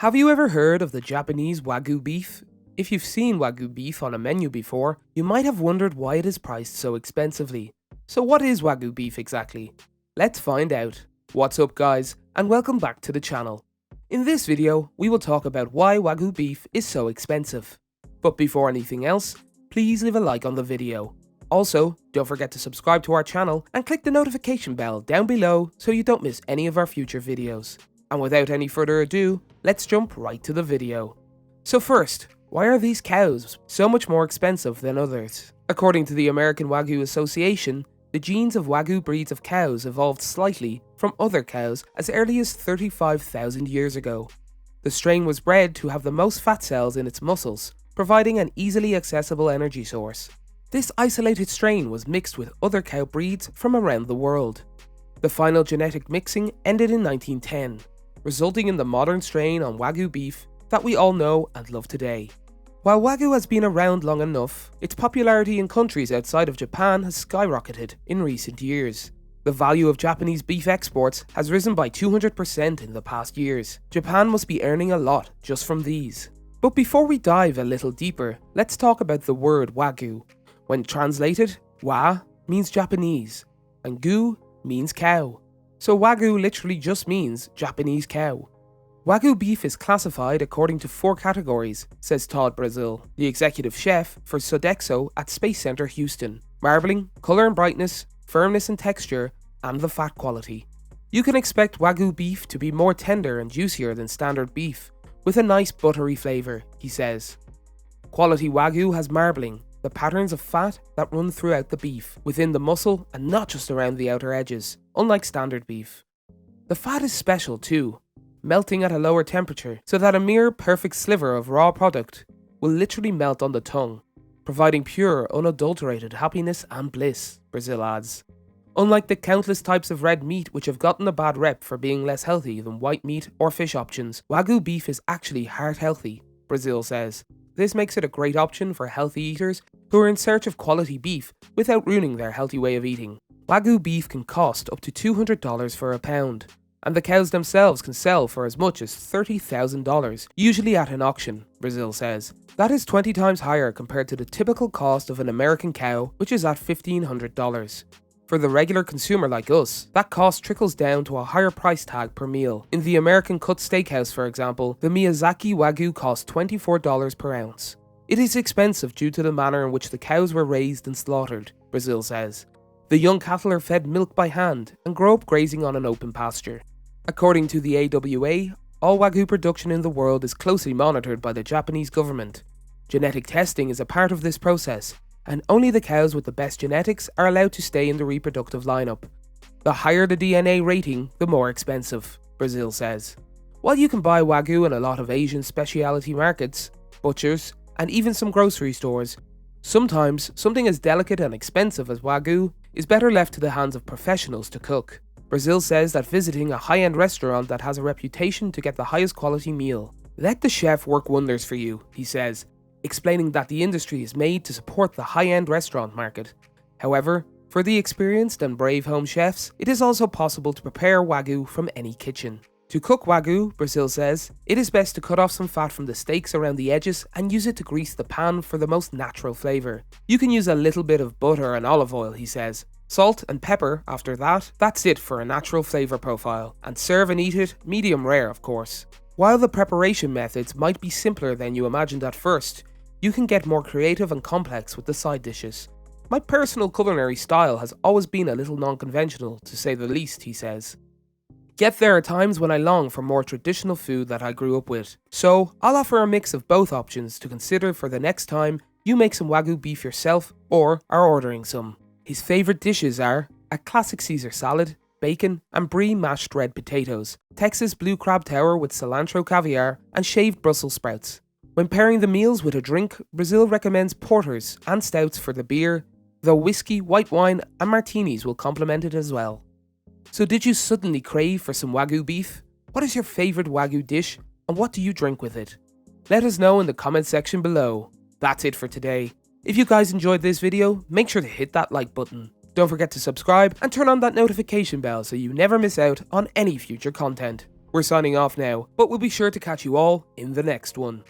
Have you ever heard of the Japanese Wagyu beef? If you've seen Wagyu beef on a menu before, you might have wondered why it is priced so expensively. So what is Wagyu beef exactly? Let's find out. What's up guys, and welcome back to the channel. In this video, we will talk about why Wagyu beef is so expensive. But before anything else, please leave a like on the video. Also, don't forget to subscribe to our channel and click the notification bell down below so you don't miss any of our future videos. And without any further ado, let's jump right to the video. So first, why are these cows so much more expensive than others? According to the American Wagyu Association, the genes of Wagyu breeds of cows evolved slightly from other cows as early as 35,000 years ago. The strain was bred to have the most fat cells in its muscles, providing an easily accessible energy source. This isolated strain was mixed with other cow breeds from around the world. The final genetic mixing ended in 1910, resulting in the modern strain on Wagyu beef that we all know and love today. While Wagyu has been around long enough, its popularity in countries outside of Japan has skyrocketed in recent years. The value of Japanese beef exports has risen by 200% in the past years. Japan must be earning a lot just from these. But before we dive a little deeper, let's talk about the word Wagyu. When translated, wa means Japanese, and gu means cow. So Wagyu literally just means Japanese cow. Wagyu beef is classified according to 4 categories, says Todd Brazil, the executive chef for Sodexo at Space Center Houston: marbling, color and brightness, firmness and texture, and the fat quality. You can expect Wagyu beef to be more tender and juicier than standard beef, with a nice buttery flavor, he says. Quality Wagyu has marbling, the patterns of fat that run throughout the beef, within the muscle and not just around the outer edges, unlike standard beef. The fat is special too, melting at a lower temperature so that a mere perfect sliver of raw product will literally melt on the tongue, providing pure, unadulterated happiness and bliss, Brazil adds. Unlike the countless types of red meat which have gotten a bad rep for being less healthy than white meat or fish options, Wagyu beef is actually heart healthy, Brazil says. This makes it a great option for healthy eaters who are in search of quality beef without ruining their healthy way of eating. Wagyu beef can cost up to $200 for a pound, and the cows themselves can sell for as much as $30,000, usually at an auction, Brazil says. That is 20 times higher compared to the typical cost of an American cow, which is at $1,500. For the regular consumer like us, that cost trickles down to a higher price tag per meal. In the American cut steakhouse, for example, the Miyazaki Wagyu costs $24 per ounce. It is expensive due to the manner in which the cows were raised and slaughtered, Brazil says. The young cattle are fed milk by hand and grow up grazing on an open pasture. According to the AWA, all Wagyu production in the world is closely monitored by the Japanese government. Genetic testing is a part of this process, and only the cows with the best genetics are allowed to stay in the reproductive lineup. The higher the DNA rating, the more expensive, Brazil says. While you can buy Wagyu in a lot of Asian specialty markets, butchers, and even some grocery stores, sometimes something as delicate and expensive as Wagyu is better left to the hands of professionals to cook. Brazil says that visiting a high-end restaurant that has a reputation to get the highest quality meal. Let the chef work wonders for you, he says, explaining that the industry is made to support the high-end restaurant market. However, for the experienced and brave home chefs, it is also possible to prepare Wagyu from any kitchen. To cook Wagyu, Brazil says, it is best to cut off some fat from the steaks around the edges and use it to grease the pan for the most natural flavour. You can use a little bit of butter and olive oil, he says. Salt and pepper after that, that's it for a natural flavour profile. And serve and eat it, medium rare of course. While the preparation methods might be simpler than you imagined at first, you can get more creative and complex with the side dishes. My personal culinary style has always been a little non-conventional, to say the least, he says. Yet there are times when I long for more traditional food that I grew up with. So, I'll offer a mix of both options to consider for the next time you make some Wagyu beef yourself or are ordering some. His favourite dishes are a classic Caesar salad, bacon and brie mashed red potatoes, Texas blue crab tower with cilantro caviar, and shaved Brussels sprouts. When pairing the meals with a drink, Brazil recommends porters and stouts for the beer, though whiskey, white wine and martinis will complement it as well. So did you suddenly crave for some Wagyu beef? What is your favourite Wagyu dish and what do you drink with it? Let us know in the comment section below. That's it for today. If you guys enjoyed this video, make sure to hit that like button. Don't forget to subscribe and turn on that notification bell so you never miss out on any future content. We're signing off now, but we'll be sure to catch you all in the next one.